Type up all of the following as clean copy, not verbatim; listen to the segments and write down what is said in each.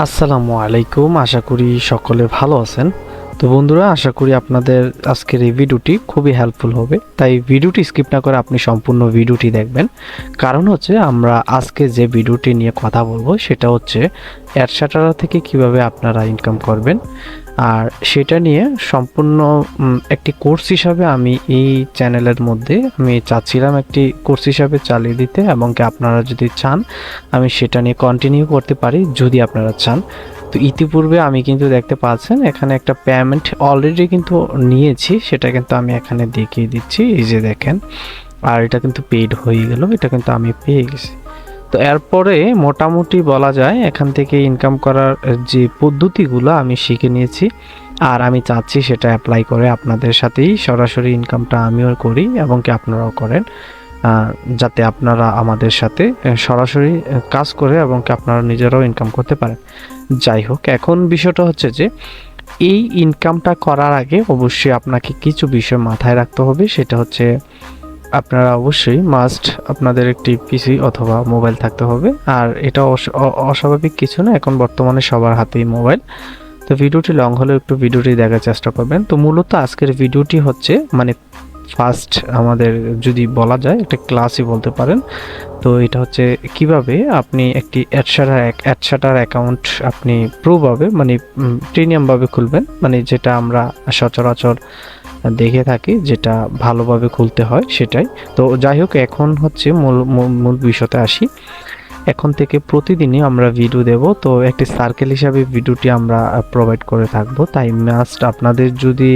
আসসালামু আলাইকুম। আশা করি সকলে ভালো আছেন। তো বন্ধুরা, আশা করি আপনাদের আজকের এই ভিডিওটি খুবই হেল্পফুল হবে, তাই ভিডিওটি স্কিপ না করে আপনি সম্পূর্ণ ভিডিওটি দেখবেন। কারণ হচ্ছে আমরা আজকে যে ভিডিওটি নিয়ে কথা বলবো সেটা হচ্ছে অ্যাডশাটার থেকে কিভাবে আপনারা ইনকাম করবেন, আর সেটা নিয়ে সম্পূর্ণ একটি কোর্স হিসাবে আমি এই চ্যানেলের মধ্যে আমি চাচ্ছিলাম একটি কোর্স হিসাবে চালিয়ে দিতে, এবং কি আপনারা যদি চান আমি সেটা নিয়ে কন্টিনিউ করতে পারি যদি আপনারা চান। তো ইতিপূর্বে আমি কিন্তু দেখতে পাচ্ছেন এখানে একটা পেমেন্ট অলরেডি কিন্তু নিয়েছি, সেটা কিন্তু আমি এখানে দেখিয়ে দিচ্ছি। এই যে দেখেন, আর এটা কিন্তু পেইড হয়ে গেল, এটা কিন্তু আমি পেয়ে গেছি। তো এরপরে মোটামুটি বলা যায় এখান থেকে ইনকাম করার যে পদ্ধতিগুলো আমি শিখে নিয়েছি, আর আমি চাচ্ছি সেটা অ্যাপ্লাই করে আপনাদের সাথেই সরাসরি ইনকামটা আমিও করি এবং কি আপনারাও করেন, যাতে আপনারা আমাদের সাথে সরাসরি কাজ করে এবং কি আপনারা নিজেরাও ইনকাম করতে পারেন। যাই হোক, এখন বিষয়টা হচ্ছে যে এই ইনকামটা করার আগে অবশ্যই আপনাকে কিছু বিষয় মাথায় রাখতে হবে। সেটা হচ্ছে আপনারা অবশ্যই মাস্ট আপনাদের একটি পিসি অথবা মোবাইল থাকতে হবে, আর এটা অস্বাভাবিক কিছু না, এখন বর্তমানে সবার হাতেই মোবাইল। তো ভিডিওটি লং হলেও একটু ভিডিওটি দেখার চেষ্টা করবেন। তো মূলত আজকের ভিডিওটি হচ্ছে মানে ফার্স্ট আমাদের যদি বলা যায় একটা ক্লাসই বলতে পারেন। তো এটা হচ্ছে কিভাবে আপনি একটি অ্যাডশাটার অ্যাকাউন্ট আপনি প্রোভাবে মানে প্রিমিয়ামভাবে খুলবেন, মানে যেটা আমরা সচরাচর দেখে থাকি, যেটা ভালোভাবে খুলতে হয় সেটাই। তো যাই হোক, এখন হচ্ছে মূল বিষয়তে আসি। এখন থেকে প্রতিদিনই আমরা ভিডিও দেব, তো একটি সার্কেল হিসাবে ভিডিওটি আমরা প্রোভাইড করে থাকব। তাই মাস্ট আপনাদের যদি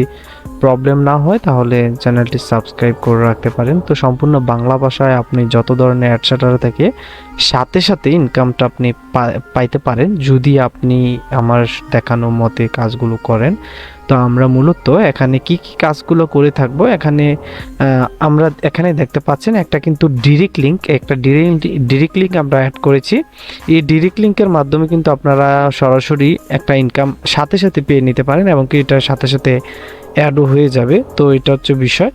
প্রবলেম না হয় তাহলে চ্যানেলটি সাবস্ক্রাইব করে রাখতে পারেন। তো সম্পূর্ণ বাংলা ভাষায় আপনি যত ধরনের অ্যাডশাটার থেকে সাথে সাথে ইনকামটা আপনি পাইতে পারেন যদি আপনি আমার দেখানো মতে কাজগুলো করেন। তো আমরা মূলত এখানে কি কি কাজগুলো করে থাকবো, আমরা এখানে দেখতে পাচ্ছেন একটা কিন্তু ডিরেক্ট লিঙ্ক আমরা অ্যাড করেছি। এই ডিরেক্ট লিঙ্কের মাধ্যমে কিন্তু আপনারা সরাসরি একটা ইনকাম সাথে সাথে পেয়ে নিতে পারেন, এবং কি এটার সাথে সাথে অ্যাডও হয়ে যাবে। তো এটা হচ্ছে বিষয়।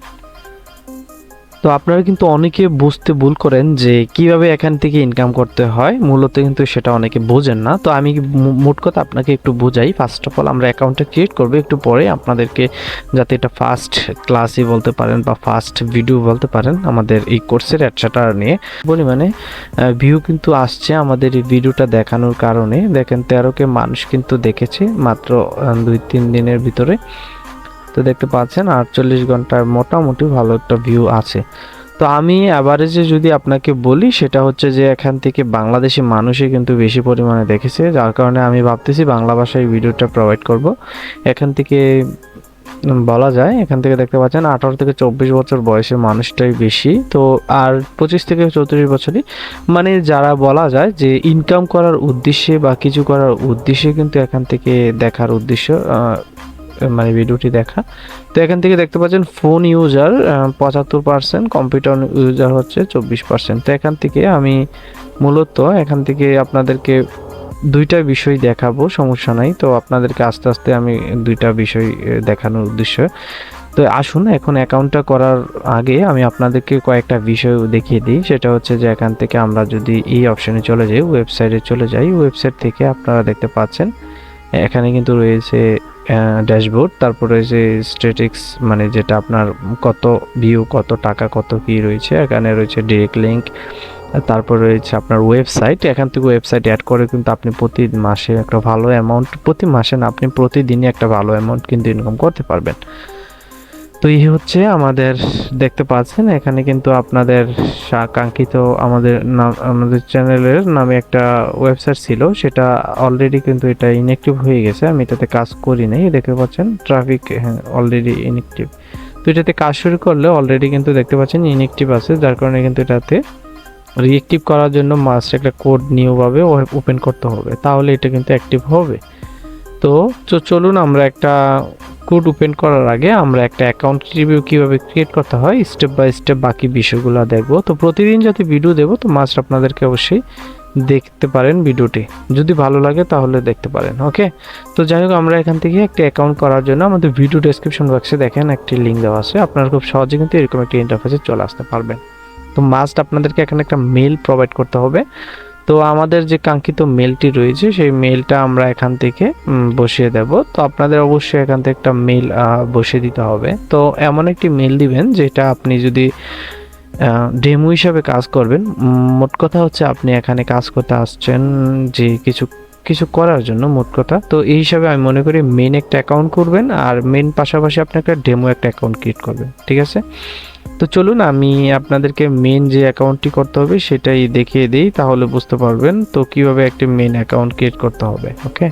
তো আপনারা কিন্তু অনেকে বুঝতে ভুল করেন যে কিভাবে এখান থেকে ইনকাম করতে হয়, মূলত কিন্তু সেটা অনেকে বোঝেন না। তো আমি মোট কথা আপনাকে একটু বোঝাই। ফার্স্ট অফ অল আমরা অ্যাকাউন্টটা ক্রিয়েট করবো একটু পরে আপনাদেরকে, যাতে এটা ফার্স্ট ক্লাসই বলতে পারেন বা ফার্স্ট ভিডিও বলতে পারেন আমাদের এই কোর্সের অ্যাডশাটার নিয়ে। পরিমাণে ভিউ কিন্তু আসছে আমাদের এই ভিডিওটা দেখানোর কারণে। দেখেন 13কে মানুষ কিন্তু দেখেছে মাত্র 2-3 দিনের ভিতরে। তো দেখতে পাচ্ছেন 48 ঘন্টার মোটামুটি ভালো একটা ভিউ আছে। তো আমি অ্যাভারেজে যদি আপনাকে বলি সেটা হচ্ছে যে এখান থেকে বাংলাদেশি মানুষই কিন্তু বেশি পরিমাণে দেখেছে, যার কারণে আমি ভাবতেছি বাংলা ভাষায় ভিডিওটা প্রোভাইড করব। এখান থেকে বলা যায়, এখান থেকে দেখতে পাচ্ছেন 18 থেকে 24 বছর বয়সের মানুষটাই বেশি। তো আর 25 থেকে 34 বছরই, মানে যারা বলা যায় যে ইনকাম করার উদ্দেশ্যে বা কিছু করার উদ্দেশ্যে কিন্তু এখান থেকে দেখার উদ্দেশ্য মানে ভিডিওটি দেখা। তো এখান থেকে দেখতে পাচ্ছেন ফোন ইউজার 75%, কম্পিউটার ইউজার হচ্ছে 24%। তো এখান থেকে আমি মূলত এখান থেকে আপনাদেরকে দুইটা বিষয় দেখাবো, সমস্যা নাই। তো আপনাদেরকে আস্তে আস্তে আমি দুইটা বিষয় দেখানোর উদ্দেশ্য। তো আসুন এখন অ্যাকাউন্টটা করার আগে আমি আপনাদেরকে কয়েকটা বিষয় দেখিয়ে দিই। সেটা হচ্ছে যে এখান থেকে আমরা যদি এই অপশানে চলে যাই, ওয়েবসাইটে চলে যাই, ওয়েবসাইট থেকে আপনারা দেখতে পাচ্ছেন এখানে কিন্তু রয়েছে ড্যাশবোর্ড, তারপরে রয়েছে স্ট্যাটিক্স, মানে যেটা আপনার কত ভিউ, কত টাকা, কত কি রয়েছে। এখানে রয়েছে ডিরেক্ট লিঙ্ক, তারপর রয়েছে আপনার ওয়েবসাইট। এখান থেকে ওয়েবসাইট অ্যাড করে কিন্তু আপনি প্রতি মাসে একটা ভালো অ্যামাউন্ট, প্রতি মাসে না, আপনি প্রতিদিনই একটা ভালো অ্যামাউন্ট কিন্তু ইনকাম করতে পারবেন। তো এই হচ্ছে আমাদের, দেখতে পাচ্ছেন এখানে কিন্তু আপনাদের কাঙ্ক্ষিত আমাদের চ্যানেলের নামে একটা ওয়েবসাইট ছিল, সেটা অলরেডি কিন্তু এটা ইনঅ্যাক্টিভ হয়ে গেছে। আমি এটাতে কাজ করি নাই, দেখতে পাচ্ছেন ট্রাফিক, হ্যাঁ অলরেডি ইনঅ্যাক্টিভ। তো এটাতে কাজ শুরু করলে অলরেডি কিন্তু দেখতে পাচ্ছেন ইনঅ্যাক্টিভ আছে, যার কারণে কিন্তু এটাতে রিঅ্যাক্টিভ করার জন্য মাস্ট একটা কোড নিউভাবে ওপেন করতে হবে, তাহলে এটা কিন্তু অ্যাক্টিভ হবে। তো চলুন আমরা একটা কোড ওপেন করার আগে আমরা একটা অ্যাকাউন্ট রিভিউ কিভাবে ক্রিয়েট করতে হয় স্টেপ বাই স্টেপ বাকি বিষয়গুলো দেখবো। তো প্রতিদিন যাতে ভিডিও দেবো, তো মাস্ট আপনাদেরকে অবশ্যই দেখতে পারেন ভিডিওটি, যদি ভালো লাগে তাহলে দেখতে পারেন। ওকে, তো যাই হোক, আমরা এখান থেকে একটা অ্যাকাউন্ট করার জন্য আমাদের ভিডিও ডেসক্রিপশন বক্সে দেখেন একটি লিঙ্ক দেওয়া আছে, আপনারা খুব সহজে কিন্তু এরকম একটা ইন্টারফেসে চলে আসতে পারবেন। তো মাস্ট আপনাদেরকে এখানে একটা মেল প্রোভাইড করতে হবে। তো আমাদের যে কাঙ্ক্ষিত মেলটি রয়েছে সেই মেলটা আমরা এখান থেকে বসিয়ে দেব। তো আপনাদের অবশ্যই এখান থেকে একটা মেল বসিয়ে দিতে হবে। তো এমন একটি মেল দিবেন যেটা আপনি যদি ডেমো হিসাবে কাজ করবেন। মোট কথা হচ্ছে আপনি এখানে কাজ করতে আসছেন যে কিছু কিছু করার জন্য, মোট কথা। তো এই হিসাবে আমি মনে করি মেন একটা অ্যাকাউন্ট করবেন, আর মেন পাশাপাশি আপনি একটা ডেমো একটা অ্যাকাউন্ট ক্রিয়েট করবেন, ঠিক আছে? তো চলুন আমি আপনাদেরকে মেন যে অ্যাকাউন্টটি করতে হবে সেটাই দেখিয়ে দিই, তাহলে বুঝতে পারবেন তো কিভাবে একটি মেন অ্যাকাউন্ট ক্রিয়েট করতে হবে। ওকে,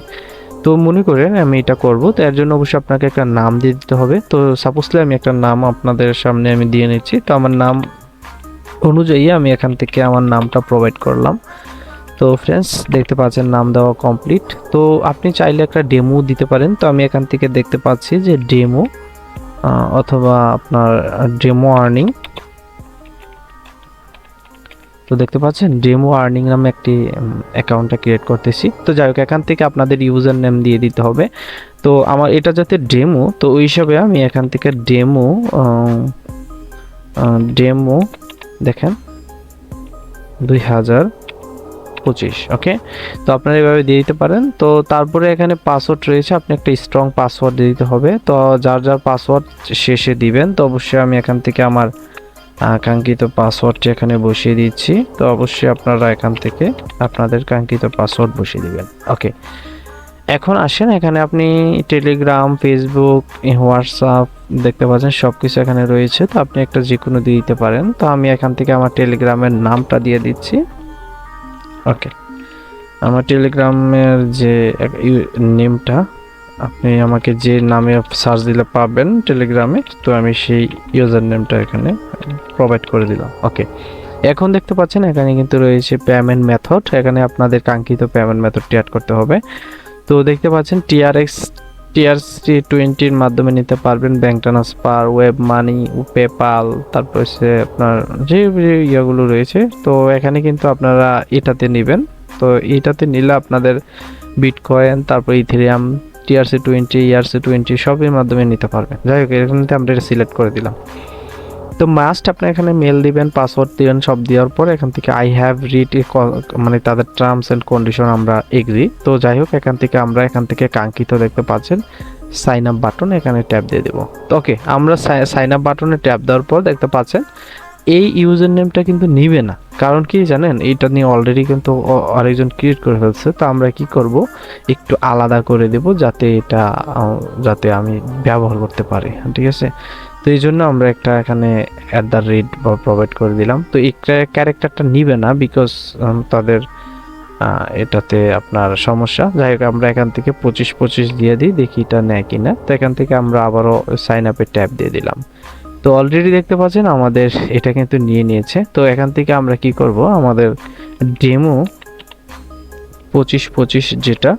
তো মনে করেন আমি এটা করব, তো এর জন্য অবশ্যই আপনাকে একটা নাম দিয়ে দিতে হবে। তো সাপোজলি আমি একটা নাম আপনাদের সামনে আমি দিয়ে নিচ্ছি। তো আমার নাম অনুযায়ী আমি এখান থেকে আমার নামটা প্রোভাইড করলাম। তো ফ্রেন্ডস দেখতে পাচ্ছেন নাম দেওয়া কমপ্লিট। তো আপনি চাইলে একটা ডেমো দিতে পারেন। তো আমি এখান থেকে দেখতে পাচ্ছি যে ডেমো অথবা আপনার ডেমো আর্নিং। তো দেখতে পাচ্ছেন ডেমো আর্নিং নামে একটি অ্যাকাউন্টটা ক্রিয়েট করতেছি। তো যাই হোক, এখান থেকে আপনাদের ইউজার নেম দিয়ে দিতে হবে। তো আমার এটা যাতে ডেমো, তো ওই হিসাবে আমি এখান থেকে ডেমো ডেমো দেখেন 2025। ওকে, তো আপনারা এভাবে দিয়ে দিতে পারেন। তো তারপরে এখানে পাসওয়ার্ড রয়েছে, আপনি একটা স্ট্রং পাসওয়ার্ড দিয়ে দিতে হবে। তো যার যার পাসওয়ার্ড শেষে দিবেন। তো অবশ্যই আমি এখান থেকে আমার কাঙ্ক্ষিত পাসওয়ার্ডটি এখানে বসিয়ে দিচ্ছি। তো অবশ্যই আপনারা এখান থেকে আপনাদের কাঙ্ক্ষিত পাসওয়ার্ড বসিয়ে দিবেন। ওকে, এখন আসেন এখানে আপনি টেলিগ্রাম, ফেসবুক, হোয়াটসঅ্যাপ দেখতে পাচ্ছেন সব কিছু এখানে রয়েছে। তো আপনি একটা যে কোনো দিয়ে দিতে পারেন। তো আমি এখান থেকে আমার টেলিগ্রামের নামটা দিয়ে দিচ্ছি। ওকে, আমার টেলিগ্রামের যে নেমটা আপনি আমাকে যে নামে সার্চ দিলে পাবেন টেলিগ্রামে, তো আমি সেই ইউজার নেমটা এখানে প্রোভাইড করে দিলাম। ওকে, এখন দেখতে পাচ্ছেন এখানে কিন্তু রয়েছে পেমেন্ট মেথড। এখানে আপনাদের কাঙ্ক্ষিত পেমেন্ট মেথডটি অ্যাড করতে হবে। তো দেখতে পাচ্ছেন TRC20 মাধ্যমে নিতে পারবেন, bank transfer, web money, PayPal, তারপর হচ্ছে আপনার যে ইয়েগুলো রয়েছে। তো এখানে কিন্তু আপনারা এটাতে নেবেন। তো এটাতে নিলে আপনাদের বিটকয়েন, তারপর ইথেরিয়াম, TRC20, ERC20 সবের মাধ্যমে নিতে পারবেন। যাই হোক, এখানে আমরা এটা সিলেক্ট করে দিলাম। তো মাস্ট আপনি এখানে মেল দিবেন, পাসওয়ার্ড দিবেন, সব দেওয়ার পর এখান থেকে আই হ্যাভ রিড মানে তাদের টার্মস এন্ড কন্ডিশন আমরা এগ্রি। তো যাই হোক, এখান থেকে কাঙ্ক্ষিত দেখতে পাচ্ছেন সাইন আপ বাটন, এখানে ট্যাপ দিয়ে দেবো। তো ওকে, আমরা সাইন আপ বাটনে ট্যাপ দেওয়ার পর দেখতে পাচ্ছেন এই ইউজার নেমটা কিন্তু নিবে না। কারণ কি জানেন, এইটা নিয়ে অলরেডি কিন্তু আরেকজন ক্রিয়েট করে ফেলছে। তো আমরা কি করব, একটু আলাদা করে দেব যাতে আমি ব্যবহার করতে পারি, ঠিক আছে? তো এই জন্য আমরা একটা এখানে @ প্রোভাইড করে দিলাম। তো এই ক্যারেক্টারটা নিবে না, বিকজ তাদের এটাতে আপনার সমস্যা। যাই হোক, আমরা এখান থেকে 25 দিয়ে দিই, দেখি এটা নেয় কিনা। তো এখান থেকে আমরা আবারও সাইন আপে ট্যাপ দিয়ে দিলাম। তো অলরেডি দেখতে পাচ্ছেন আমাদের এটা কিন্তু নিয়ে নিয়েছে। তো এখান থেকে আমরা কি করব, আমাদের ডেমো 25 যেটা,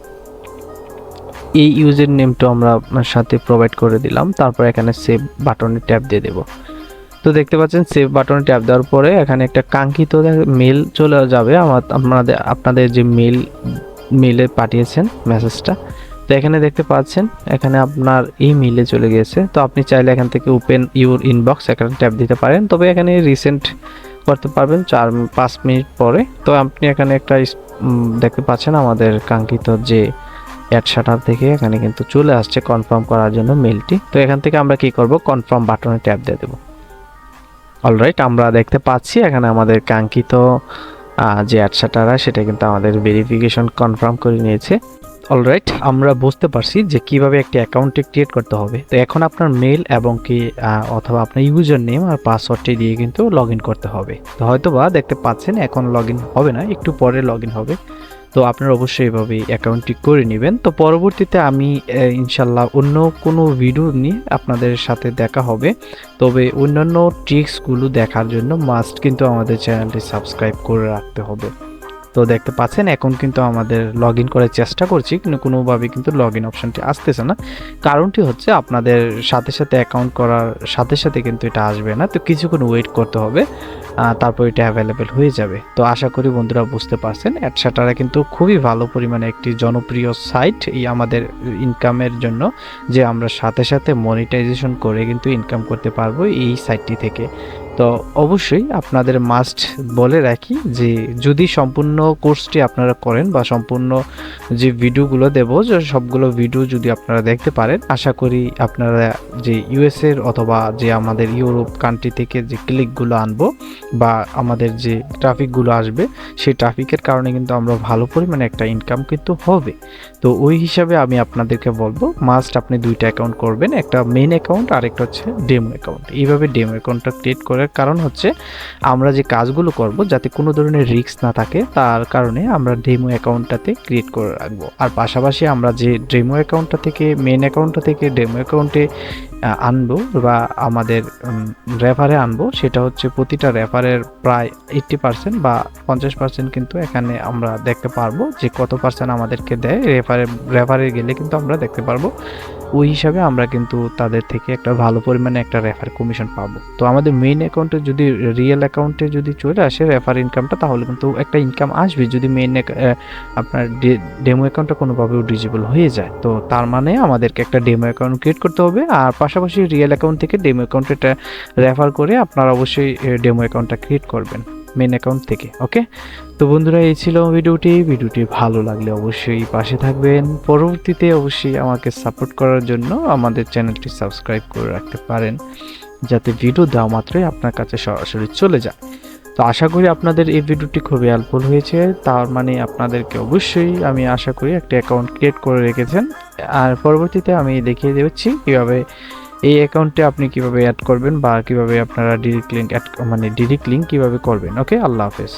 এই ইউজার নেমটা আমরা সাথে প্রোভাইড করে দিলাম। তারপর এখানে সেভ বাটনে ট্যাপ দিয়ে দেব। তো দেখতে পাচ্ছেন সেভ বাটনে ট্যাপ দেওয়ার পরে এখানে একটা কাঙ্ক্ষিত মেল চলে যাবে আপনাদের যে মেলে পাঠিয়েছেন মেসেজটা। তো এখানে দেখতে পাচ্ছেন এখানে আপনার এই মেলে চলে গেছে। তো আপনি চাইলে এখান থেকে ওপেন ইউর ইনবক্স এখানে ট্যাপ দিতে পারেন, তবে এখানে রিসেন্ট করতে পারবেন 4-5 মিনিট পরে। তো আপনি এখানে একটা দেখতে পাচ্ছেন আমাদের কাঙ্ক্ষিত যে অ্যাডসাটার থেকে এখানে কিন্তু চলে আসছে কনফার্ম করার জন্য মেলটি। তো এখান থেকে আমরা কি করব, কনফার্ম বাটনে ট্যাপ দিয়ে দেব। অলরাইট, আমরা দেখতে পাচ্ছি এখানে আমাদের কাঙ্ক্ষিত যে অ্যাডসাটার সেটা কিন্তু আমাদের ভেরিফিকেশন কনফার্ম করে নিয়েছে। অলরাইট, আমরা বুঝতে পারছি যে কিভাবে একটি অ্যাকাউন্ট ক্রিয়েট করতে হবে। তো এখন আপনার মেল এবং কি অথবা আপনার ইউজার নেম আর পাসওয়ার্ডটি দিয়ে কিন্তু লগ ইন করতে হবে। তো হয়তোবা দেখতে পাচ্ছেন এখন লগ ইন হবে না, একটু পরে লগ ইন হবে। তো আপনারা অবশ্যই এভাবে অ্যাকাউন্টটি করে নেবেন। তো পরবর্তীতে আমি ইনশাল্লাহ অন্য কোনো ভিডিও নিয়ে আপনাদের সাথে দেখা হবে। তবে অন্যান্য ট্রিক্সগুলো দেখার জন্য মাস্ট কিন্তু আমাদের চ্যানেলটি সাবস্ক্রাইব করে রাখতে হবে। তো দেখতে পাচ্ছেন এখন কিন্তু আমাদের লগ ইন করার চেষ্টা করছি, কিন্তু কোনোভাবে কিন্তু লগ ইন অপশানটি আসতেছে না। কারণটি হচ্ছে আপনাদের সাথে অ্যাকাউন্ট করার সাথে কিন্তু এটা আসবে না। তো কিছুক্ষণ ওয়েট করতে হবে, তারপর এটা অ্যাভেলেবেল হয়ে যাবে। তো আশা করি বন্ধুরা বুঝতে পারছেন, অ্যাডসাটারা কিন্তু খুবই ভালো পরিমাণে একটি জনপ্রিয় সাইট এই আমাদের ইনকামের জন্য, যে আমরা সাথে মনিটাইজেশন করে কিন্তু ইনকাম করতে পারবো এই সাইটটি থেকে। তো অবশ্যই আপনাদের মাস্ট বলে রাখি যে যদি সম্পূর্ণ কোর্সটি আপনারা করেন বা সম্পূর্ণ যে ভিডিওগুলো দেব, যে সবগুলো ভিডিও যদি আপনারা দেখতে পারেন, আশা করি আপনারা যে ইউএসএর অথবা যে আমাদের ইউরোপ কান্ট্রি থেকে যে ক্লিকগুলো আনবো বা আমাদের যে ট্রাফিকগুলো আসবে, সেই ট্রাফিকের কারণে কিন্তু আমরা ভালো পরিমাণে একটা ইনকাম কিন্তু হবে। তো ওই হিসাবে আমি আপনাদেরকে বলবো মাস্ট আপনি দুইটা অ্যাকাউন্ট করবেন, একটা মেইন অ্যাকাউন্ট আর একটা হচ্ছে ডেমো অ্যাকাউন্ট। এইভাবে ডেমো অ্যাকাউন্টটা ক্রিয়েট করার কারণ হচ্ছে আমরা যে কাজগুলো করব যাতে কোনো ধরনের রিস্ক না থাকে, তার কারণে আমরা ডেমো অ্যাকাউন্টটাতে ক্রিয়েট করে রাখবো। আর পাশাপাশি আমরা যে ডেমো অ্যাকাউন্টটা থেকে মেইন অ্যাকাউন্টটা থেকে ডেমো অ্যাকাউন্টে আনবো বা আমাদের রেফারে আনবো, সেটা হচ্ছে প্রতিটা রেফারের প্রায় 80% বা 50% কিন্তু এখানে আমরা দেখতে পারবো যে কত পার্সেন্ট আমাদেরকে দেয়। রেফারে গেলে কিন্তু আমরা দেখতে পারবো। ওই হিসাবে আমরা কিন্তু তাদের থেকে একটা ভালো পরিমাণে একটা রেফার কমিশন পাবো। তো আমাদের মেইন অ্যাকাউন্টে যদি রিয়েল অ্যাকাউন্টে যদি চলে আসে রেফার ইনকামটা, তাহলে কিন্তু একটা ইনকাম আসবে যদি মেইন আপনার ডেমো অ্যাকাউন্টটা কোনোভাবেও ডিজেবল হয়ে যায়। তো তার মানে আমাদেরকে একটা ডেমো অ্যাকাউন্ট ক্রিয়েট করতে হবে, আর পাশাপাশি রিয়েল অ্যাকাউন্ট থেকে ডেমো অ্যাকাউন্টে রেফার করে আপনারা অবশ্যই ডেমো অ্যাকাউন্টটা ক্রিয়েট করবেন মেন অ্যাকাউন্ট থেকে। ওকে, তো বন্ধুরা এই ছিল ভিডিওটি ভালো লাগলে অবশ্যই পাশে থাকবেন। পরবর্তীতে অবশ্যই আমাকে সাপোর্ট করার জন্য আমাদের চ্যানেলটি সাবস্ক্রাইব করে রাখতে পারেন, যাতে ভিডিও দেওয়া মাত্রই আপনার কাছে সরাসরি চলে যায়। তো আশা করি আপনাদের এই ভিডিওটি খুবই হেল্পফুল হয়েছে। তার মানে আপনাদেরকে অবশ্যই আমি আশা করি একটা অ্যাকাউন্ট ক্রিয়েট করে রেখেছেন, আর পরবর্তীতে আমি দেখিয়ে দিচ্ছি কীভাবে এই অ্যাকাউন্টে আপনি কিভাবে অ্যাড করবেন বা কিভাবে আপনারা ডিরেক্ট লিঙ্ক কীভাবে করবেন। ওকে, আল্লাহ হাফেজ।